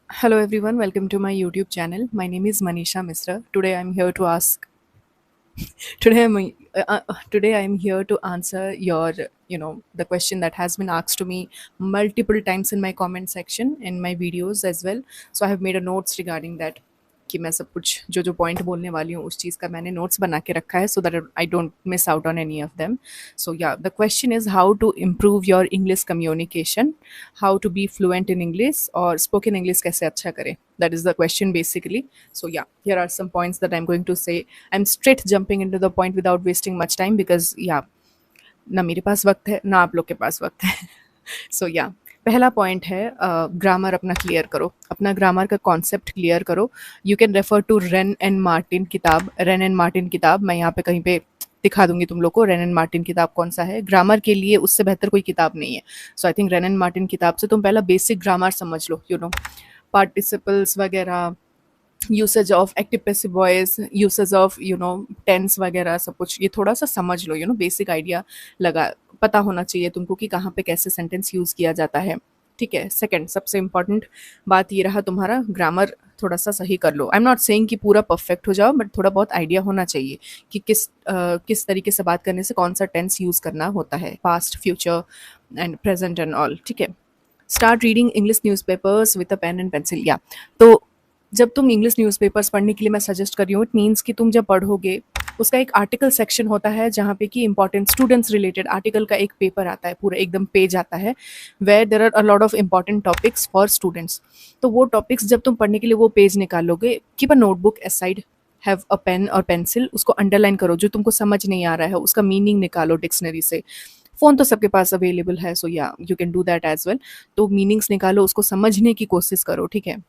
Hello everyone, welcome to my YouTube channel. My name is Manisha Misra. Today I'm here to ask today I'm today I'm here to answer your the question that has been asked to me multiple times in my comment section in my videos as well. So I have made a notes regarding that कि मैं सब कुछ जो जो point बोलने वाली हूँ उस चीज़ का मैंने नोट्स बना के रखा है so that I don't miss out on any of them. So yeah the question is how to improve your English communication, how to be fluent in English और स्पोकन इंग्लिश कैसे अच्छा करें. That is the question basically. So yeah, here are some points that I'm going to say. I'm straight jumping into the point without wasting much time because yeah, ना मेरे पास वक्त है ना आप लोग के पास वक्त है. सो या पहला पॉइंट है ग्रामर अपना क्लियर करो, अपना ग्रामर का कॉन्सेप्ट क्लियर करो. You can refer to Wren and Martin किताब. रेन एंड मार्टिन किताब मैं यहाँ पे कहीं पे दिखा दूंगी तुम लोग को. रेन एंड मार्टिन किताब कौन सा है ग्रामर के लिए, उससे बेहतर कोई किताब नहीं है. So I think Wren and Martin किताब से तुम पहला बेसिक ग्रामर समझ लो. पार्टिसिपल्स वगैरह, usage of active passive voice, usage of tense वगैरह सब कुछ ये थोड़ा सा समझ लो. बेसिक आइडिया लगा पता होना चाहिए तुमको कि कहाँ पे कैसे सेंटेंस यूज़ किया जाता है. ठीक है. सेकंड सबसे इम्पॉर्टेंट बात ये रहा, तुम्हारा ग्रामर थोड़ा सा सही कर लो. आई एम नॉट सेइंग कि पूरा परफेक्ट हो जाओ, बट थोड़ा बहुत आइडिया होना चाहिए कि किस तरीके से बात करने से कौन सा टेंस यूज़ करना होता है, past, future and present and all. ठीक है. Start reading English newspapers with a pen and pencil. या तो जब तुम इंग्लिश न्यूज़पेपर्स पढ़ने के लिए मैं सजेस्ट कर रही हूँ, इट मीन्स कि तुम जब पढ़ोगे उसका एक आर्टिकल सेक्शन होता है जहाँ पे कि इंपॉर्टेंट स्टूडेंट्स रिलेटेड आर्टिकल का एक पेपर आता है, पूरा एकदम पेज आता है where there are a lot of important topics for students. तो वो टॉपिक्स जब तुम पढ़ने के लिए वो पेज निकालोगे, keep a notebook aside, have a pen और पेंसिल, उसको अंडरलाइन करो. जो तुमको समझ नहीं आ रहा है उसका मीनिंग निकालो डिक्शनरी से. फ़ोन तो सबके पास अवेलेबल है, सो या you can do that as well. तो मीनिंग्स निकालो, उसको समझने की कोशिश करो. ठीक है.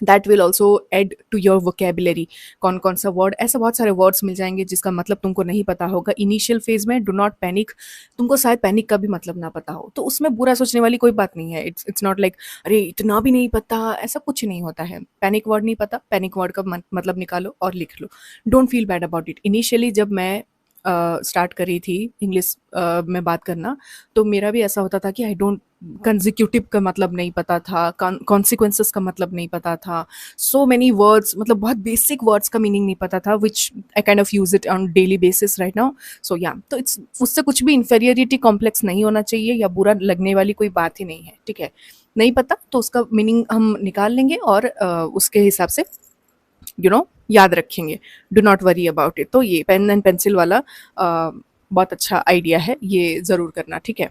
That will also add to your vocabulary. कौन कौन सा वर्ड, ऐसे बहुत सारे वर्ड्स मिल जाएंगे जिसका मतलब तुमको नहीं पता होगा इनिशियल फेज में. Do not panic. तुमको शायद पैनिक का भी मतलब ना पता हो, तो उसमें बुरा सोचने वाली कोई बात नहीं है. इट्स नॉट लाइक अरे इतना भी नहीं पता, ऐसा कुछ नहीं होता है. पैनिक वर्ड नहीं पता, पैनिक वर्ड का मतलब निकालो और लिख लो. Don't feel bad about it. Initially जब मैं स्टार्ट करी थी इंग्लिश में बात करना, तो मेरा भी ऐसा होता था कि आई डोंट, कंजिक्यूटिव का मतलब नहीं पता था, कॉन्सिक्वेंसेस का मतलब नहीं पता था, सो मेनी वर्ड्स, मतलब बहुत बेसिक वर्ड्स का मीनिंग नहीं पता था, which I kind of use it on daily basis right now. So yeah तो इट्स उससे कुछ भी इंफेरियरिटी कॉम्प्लेक्स नहीं होना चाहिए या बुरा लगने वाली कोई बात ही नहीं है. ठीक है. नहीं पता तो उसका मीनिंग हम निकाल लेंगे और उसके हिसाब से याद रखेंगे. Do not worry about it. तो ये पेन एंड पेंसिल वाला बहुत अच्छा आइडिया है, ये ज़रूर करना. ठीक है.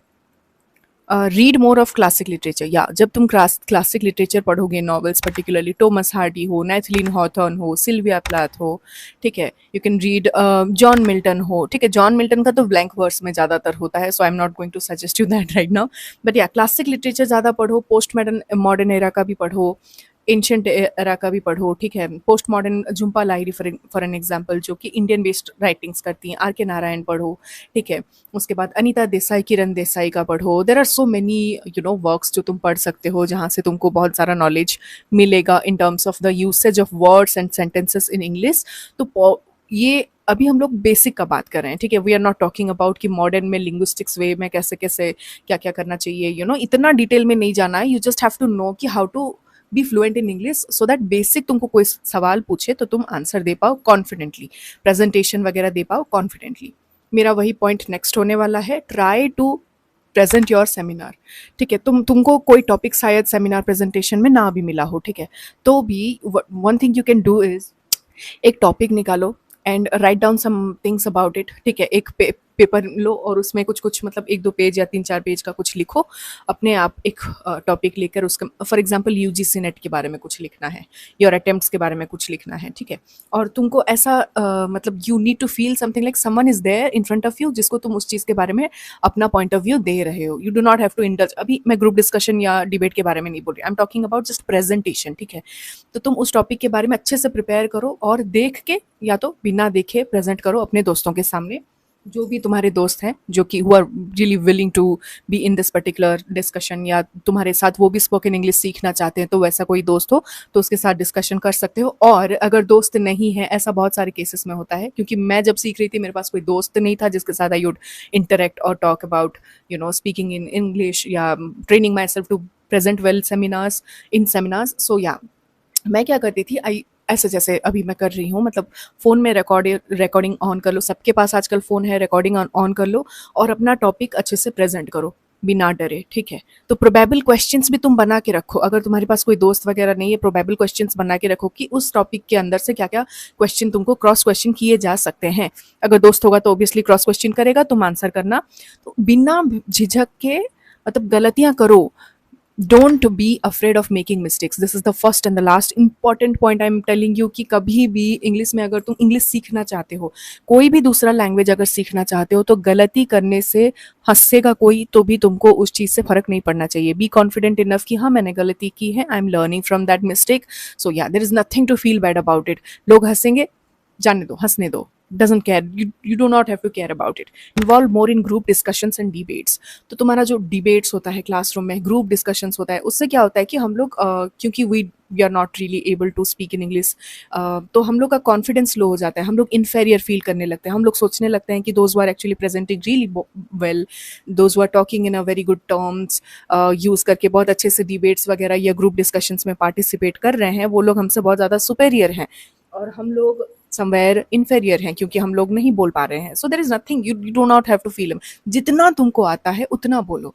Read more of classic literature. या जब तुम क्लासिक लिटरेचर पढ़ोगे, नॉवेल्स पर्टिकुलरली टॉमस हार्डी हो, नेथलीन हॉथॉर्न हो, सिल्विया प्लाथ हो. ठीक है. You can read John Milton हो. ठीक है. जॉन मिल्टन का तो ब्लैंक वर्स में ज़्यादातर होता है, so I am not going to suggest you that right now. But yeah classic literature ज़्यादा पढ़ो, पोस्ट मॉडर्न एरा का भी पढ़ो, एंशंट एरा का भी पढ़ो. ठीक है. Post modern Jhumpa Lahiri for an example, जो कि इंडियन बेस्ड राइटिंग्स करती हैं. आर के नारायण पढ़ो. ठीक है. उसके बाद अनीता देसाई, किरण देसाई का पढ़ो. There are so many works जो तुम पढ़ सकते हो, जहाँ से तुमको बहुत सारा नॉलेज मिलेगा in terms of the usage of words and sentences in English. तो ये अभी हम लोग बेसिक का बात कर रहे हैं. ठीक है. We are not talking about कि मॉडर्न में लिंग्विस्टिक्स वे में कैसे कैसे क्या क्या करना चाहिए. इतना डिटेल में नहीं जाना है. You just have to know कि how to be fluent in English, so that basic तुमको कोई सवाल पूछे तो तुम आंसर दे पाओ कॉन्फिडेंटली, प्रेजेंटेशन वगैरह दे पाओ कॉन्फिडेंटली. मेरा वही पॉइंट नेक्स्ट होने वाला है. Try to present your seminar. ठीक है. तुमको कोई टॉपिक शायद सेमिनार प्रेजेंटेशन में ना भी मिला हो. ठीक है. तो भी one thing you can do is एक टॉपिक निकालो and write down some things about it. ठीक है. एक पेपर लो और उसमें कुछ कुछ मतलब 1-2 पेज या 3-4 पेज का कुछ लिखो अपने आप. एक टॉपिक लेकर उसका फॉर एग्जांपल यूजीसी नेट के बारे में कुछ लिखना है, योर अटेम्प्ट्स के बारे में कुछ लिखना है. ठीक है. और तुमको ऐसा मतलब you need to feel something like someone is there in front of you, जिसको तुम उस चीज़ के बारे में अपना पॉइंट ऑफ व्यू दे रहे हो. You do not have to indulge. अभी मैं ग्रुप डिस्कशन या डिबेट के बारे में नहीं बोल रही, I am talking about just presentation. ठीक है. तो तुम उस टॉपिक के बारे में अच्छे से प्रिपेयर करो और देख के या तो बिना देखे प्रेजेंट करो अपने दोस्तों के सामने. जो भी तुम्हारे दोस्त हैं जो कि who are really willing to be in this particular discussion, या तुम्हारे साथ वो भी स्पोकन इंग्लिश सीखना चाहते हैं, तो वैसा कोई दोस्त हो तो उसके साथ डिस्कशन कर सकते हो। और अगर दोस्त नहीं है, ऐसा बहुत सारे केसेस में होता है, क्योंकि मैं जब सीख रही थी मेरे पास कोई दोस्त नहीं था जिसके साथ आई वुड इंटरेक्ट और talk about speaking in English या training myself to present well seminars in seminars. So yeah मैं क्या करती थी, आई ऐसे जैसे अभी मैं कर रही हूँ, मतलब फ़ोन में रिकॉर्डिंग ऑन कर लो, सबके पास आजकल फ़ोन है, रिकॉर्डिंग ऑन कर लो और अपना टॉपिक अच्छे से प्रेजेंट करो बिना डरे, ठीक है। तो प्रोबेबल क्वेश्चंस भी तुम बना के रखो, अगर तुम्हारे पास कोई दोस्त वगैरह नहीं है, प्रोबेबल क्वेश्चंस बना के रखो कि उस टॉपिक के अंदर से क्या क्या क्वेश्चन तुमको क्रॉस क्वेश्चन किए जा सकते हैं। अगर दोस्त होगा तो ऑब्वियसली क्रॉस क्वेश्चन करेगा, तुम आंसर करना। तो बिना झिझक के, मतलब गलतियां करो, don't be afraid of making mistakes. This is the first and the last important point I'm telling you, कि कभी भी इंग्लिश में अगर तुम इंग्लिश सीखना चाहते हो, कोई भी दूसरा लैंग्वेज अगर सीखना चाहते हो, तो गलती करने से हंसेगा कोई तो भी तुमको उस चीज़ से फर्क नहीं पड़ना चाहिए। बी कॉन्फिडेंट इनफ कि हाँ मैंने गलती की है, I am learning from that mistake, so yeah there is nothing to feel bad about it. लोग हंसेंगे, जाने दो, हंसने दो, doesn't care, you do not have to care about it. Involve more in group discussions and debates. तो तुम्हारा जो debates होता है क्लासरूम में, ग्रुप डिस्कशंस होता है, उससे क्या होता है कि हम लोग क्योंकि we are not really able to speak in English, तो हम लोग का कॉन्फिडेंस लो हो जाता है, हम लोग इन्फेरियर फील करने लगते हैं, हम लोग सोचने लगते हैं कि those are actually presenting really well, those are talking in a very good terms, use करके बहुत अच्छे से डिबेट्स वगैरह या ग्रुप डिस्कशंस में पार्टिसिपेट कर रहे हैं, वो लोग हमसे बहुत ज़्यादा सुपेरियर हैं और हम लोग समवेयर इन्फेरियर हैं क्योंकि हम लोग नहीं बोल पा रहे हैं। So there is nothing, you do not have to feel, जितना तुमको आता है उतना बोलो।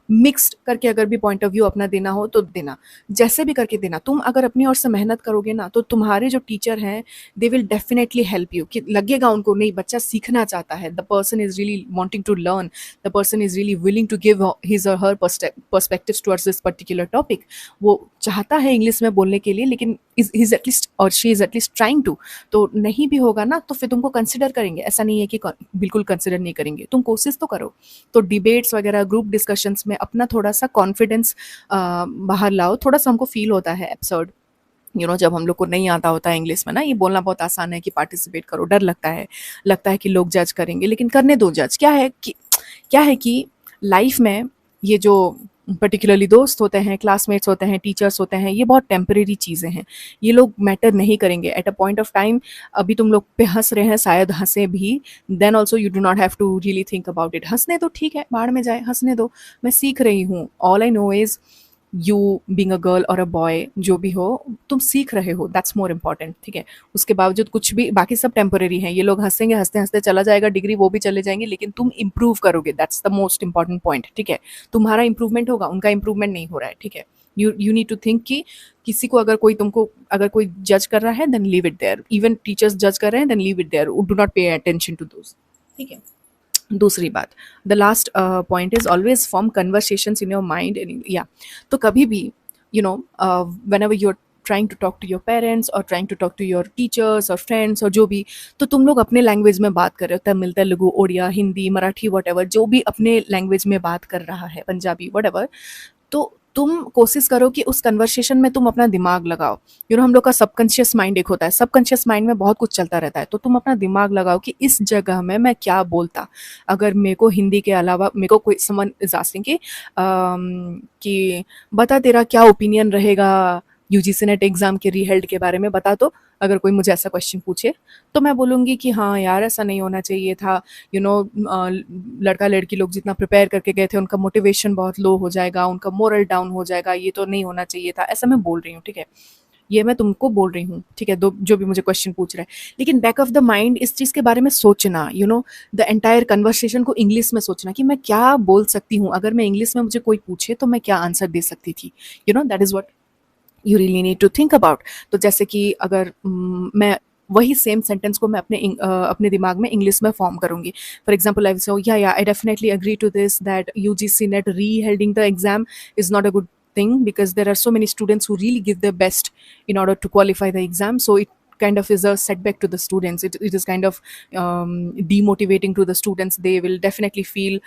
मिक्स्ड करके अगर भी पॉइंट ऑफ व्यू अपना देना हो तो देना, जैसे भी करके देना। तुम अगर अपनी ओर से मेहनत करोगे ना, तो तुम्हारे जो टीचर हैं they will definitely help you, कि लगेगा उनको नहीं बच्चा सीखना चाहता है, the person is really wanting to learn, the person is really willing to give his और her perspectives towards this particular topic. वो चाहता है इंग्लिश में बोलने के लिए, लेकिन इज एटलीस्ट और she is at least trying to. तो नहीं भी होगा ना तो फिर तुमको कंसिडर करेंगे, ऐसा नहीं है कि बिल्कुल कंसिडर नहीं करेंगे, तुम कोशिश तो करो। तो डिबेट्स वगैरह ग्रुप डिस्कशंस में अपना थोड़ा सा कॉन्फिडेंस बाहर लाओ। थोड़ा सा हमको फील होता है एब्सर्ड, जब हम लोग को नहीं आता होता है इंग्लिश में ना, ये बोलना बहुत आसान है कि पार्टिसिपेट करो, डर लगता है कि लोग जज करेंगे, लेकिन करने दो जज। क्या है कि लाइफ में ये जो पर्टिकुलरली दोस्त होते हैं, क्लासमेट्स होते हैं, टीचर्स होते हैं, ये बहुत टेम्परेरी चीज़ें हैं, ये लोग मैटर नहीं करेंगे at a point of time. अभी तुम लोग पे हंस रहे हैं, शायद हंसे भी, then also you do not have to really think about it. हंसने दो, ठीक है, बाहर में जाए, हंसने दो, मैं सीख रही हूँ। All I know is you being a girl और अ बॉय, जो भी हो, तुम सीख रहे हो, दैट्स मोर इम्पॉर्टेंट, ठीक है। उसके बावजूद कुछ भी, बाकी सब टेम्परेरी हैं, ये लोग हंसेंगे, हंसते हंसते चला जाएगा डिग्री, वो भी चले जाएंगे, लेकिन तुम इंप्रूव करोगे, that's the most important point, ठीक है। तुम्हारा इंप्रूवमेंट होगा, उनका इंप्रूवमेंट नहीं हो रहा है, ठीक है। यू नीड टू थिंक कि किसी को अगर कोई जज कर रहा है, then leave it there. Even teachers जज कर रहे हैं, then leave it there, do not pay attention to those, ठीक है। दूसरी बात, the last point is always form conversations in your mind, या तो कभी भी whenever you are trying to talk to your parents और trying to talk to your teachers और फ्रेंड्स और जो भी, तो तुम लोग अपने लैंग्वेज में बात कर रहे हो, तमिल, तेलुगु, उड़िया, हिंदी, मराठी, वट एवर, जो भी अपने लैंग्वेज में बात कर रहा है, पंजाबी, वट एवर, तो तुम कोशिश करो कि उस कन्वर्सेशन में तुम अपना दिमाग लगाओ। हम लोग का सबकॉन्शियस माइंड एक होता है, सबकॉन्शियस माइंड में बहुत कुछ चलता रहता है, तो तुम अपना दिमाग लगाओ कि इस जगह में मैं क्या बोलता। अगर मेरे को हिंदी के अलावा मेरे को कोई समन इज आस्किंग कि बता तेरा क्या ओपिनियन रहेगा यूजीसी नेट एग्जाम के रीहेल्ड के बारे में, बता। तो अगर कोई मुझे ऐसा क्वेश्चन पूछे तो मैं बोलूँगी कि हाँ यार, ऐसा नहीं होना चाहिए था, लड़का लड़की लोग जितना प्रिपेयर करके गए थे उनका मोटिवेशन बहुत लो हो जाएगा, उनका मोरल डाउन हो जाएगा, ये तो नहीं होना चाहिए था, ऐसा मैं बोल रही हूँ, ठीक है। ये मैं तुमको बोल रही हूँ, ठीक है, जो भी मुझे क्वेश्चन पूछ रहा है, लेकिन बैक ऑफ द माइंड इस चीज़ के बारे में सोचना, द एंटायर कन्वर्सेशन को इंग्लिश में सोचना कि मैं क्या बोल सकती हूँ, अगर मैं इंग्लिश में मुझे कोई पूछे तो मैं क्या आंसर दे सकती थी, that is what you really need to think about. तो जैसे कि अगर मैं वही सेम सेंटेंस को मैं अपने दिमाग में इंग्लिश में फॉर्म करूंगी। For example, I will say yeah I definitely agree to this that UGC NET re holding the exam is not a good thing because there are so many students who really give their best in order to qualify the exam, so it kind of is a setback to the students. It is kind of demotivating to the students. They will definitely feel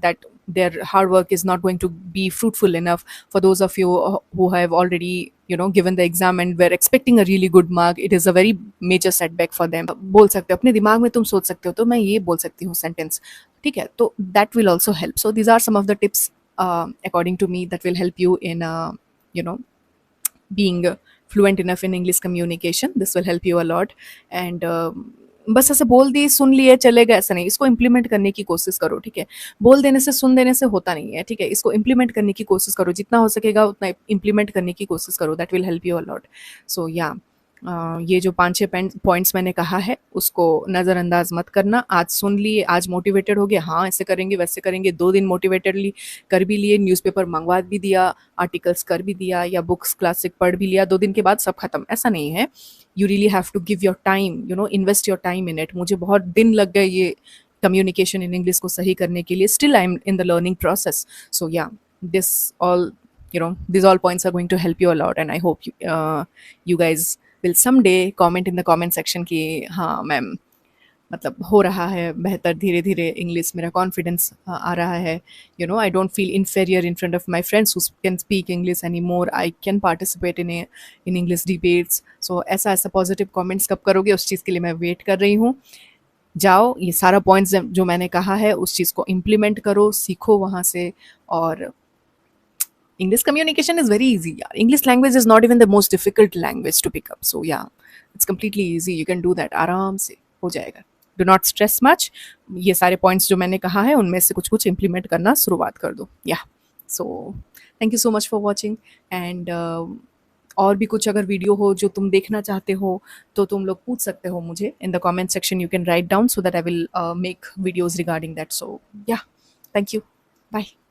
that their hard work is not going to be fruitful enough. For those of you who have already given the exam and were expecting a really good mark, it is a very major setback for them. बोल सकते हो अपने दिमाग में, तुम सोच सकते हो तो मैं ये बोल सकती हूँ सेंटेंस, ठीक है? तो that will also help. So these are some of the tips, according to me, that will help you in you know being fluent enough in English communication. This will help you a lot. And बस ऐसे बोल दिए, सुन लिए, चले गए, ऐसा नहीं, इसको इम्प्लीमेंट करने की कोशिश करो, ठीक है? बोल देने से, सुन देने से होता नहीं है, ठीक है? इसको इम्प्लीमेंट करने की कोशिश करो, जितना हो सकेगा उतना इम्प्लीमेंट करने की कोशिश करो. That will help you a lot. So yeah, ये जो 5-6 पॉइंट्स मैंने कहा है उसको नज़रअंदाज मत करना. आज सुन लिए, आज मोटिवेटेड हो गए, हाँ ऐसे करेंगे वैसे करेंगे, 2 दिन मोटिवेटेडली कर भी लिए, न्यूज़पेपर मंगवा भी दिया, आर्टिकल्स कर भी दिया, या बुक्स क्लासिक पढ़ भी लिया, 2 दिन के बाद सब खत्म, ऐसा नहीं है. You really have to give your time, invest your time in it. मुझे बहुत दिन लग गए ये कम्युनिकेशन इन इंग्लिश को सही करने के लिए. Still I am in the learning process. So yeah, this all these all points are going to help you a lot, and I hope you guys will someday comment in the comment section कि हाँ ma'am, मतलब हो रहा है बेहतर, धीरे धीरे English, मेरा कॉन्फिडेंस आ रहा है. I don't feel inferior in front of my friends who can speak English any more. I can participate in English debates. So ऐसा ऐसा पॉजिटिव कॉमेंट्स कब करोगे, उस चीज़ के लिए मैं वेट कर रही हूँ. जाओ, ये सारा पॉइंट्स जो मैंने कहा है उस चीज़ को इम्प्लीमेंट करो, सीखो वहाँ से. और English communication is very easy. Yeah. English language is not even the most difficult language to pick up. So yeah, it's completely easy. You can do that. आराम से हो जाएगा. Do not stress much. ये सारे points जो मैंने कहा है उनमें से कुछ कुछ implement करना शुरुआत कर दो. Yeah. So thank you so much for watching. And और भी कुछ अगर वीडियो हो जो तुम देखना चाहते हो तो तुम लोग पूछ सकते हो मुझे. In the comment section you can write down so that I will make videos regarding that. So yeah, thank you. Bye.